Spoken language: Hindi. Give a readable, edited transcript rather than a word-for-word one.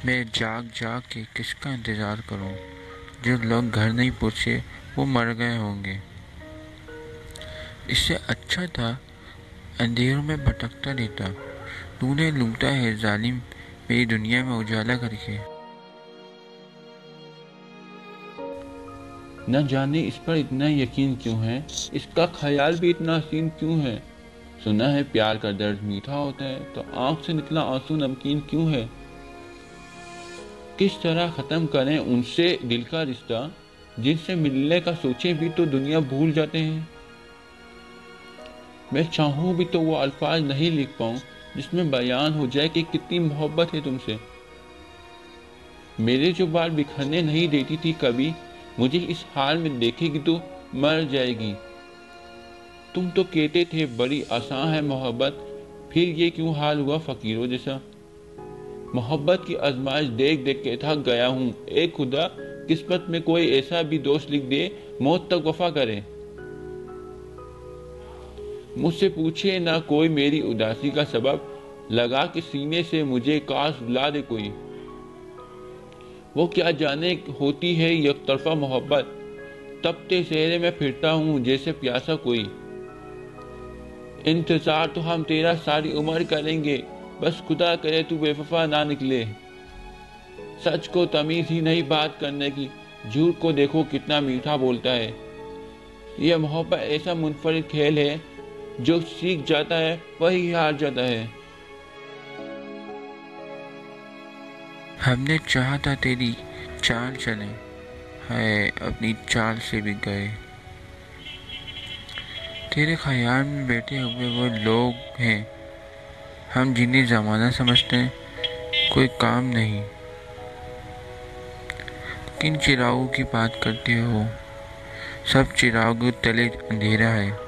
मैं जाग जाग के किसका इंतज़ार करूं? जो लोग घर नहीं पहुंचे वो मर गए होंगे। इससे अच्छा था अंधेरों में भटकता रहता। तूने लूटा है जालिम मेरी दुनिया में उजाला करके। न जाने इस पर इतना यकीन क्यों है, इसका ख्याल भी इतना हसीन क्यों है। सुना है प्यार का दर्द मीठा होता है, तो आंख से निकला आंसू नमकीन क्यों है। किस तरह खत्म करें उनसे दिल का रिश्ता, जिनसे मिलने का सोचे भी तो दुनिया भूल जाते हैं। मैं चाहूं भी तो वो अल्फाज नहीं लिख पाऊं जिसमें बयान हो जाए कि कितनी मोहब्बत है तुमसे। मेरे जो बाल बिखरने नहीं देती थी कभी, मुझे इस हाल में देखेगी तो मर जाएगी। तुम तो कहते थे बड़ी आसान है मोहब्बत, फिर ये क्यों हाल हुआ फकीरों जैसा। मोहब्बत की आजमाइश देख देख के थक गया हूँ। ए खुदा, किस्मत में कोई ऐसा भी दोस्त लिख दे, मौत तक वफा करे। मुझसे पूछे ना कोई मेरी उदासी का सबब, लगा के सीने से मुझे काश बुला दे कोई। वो क्या जाने होती है यकतरफा मोहब्बत, तपते चेहरे में फिरता हूँ जैसे प्यासा कोई। इंतजार तो हम तेरा सारी उम्र करेंगे, बस खुदा करे तू बेवफा ना निकले। सच को तमीज ही नहीं बात करने की, झूठ को देखो कितना मीठा बोलता है। यह मोहब्बत ऐसा मुनफरिद खेल है, जो सीख जाता है वही हार जाता है। हमने चाहा था तेरी चाल चले, है अपनी चाल से भी गए। तेरे ख्याल में बैठे हुए वो लोग हैं हम जिन्हें ज़माना समझते हैं, कोई काम नहीं। किन चिरागों की बात करते हो? सब चिरागों तले अंधेरा है।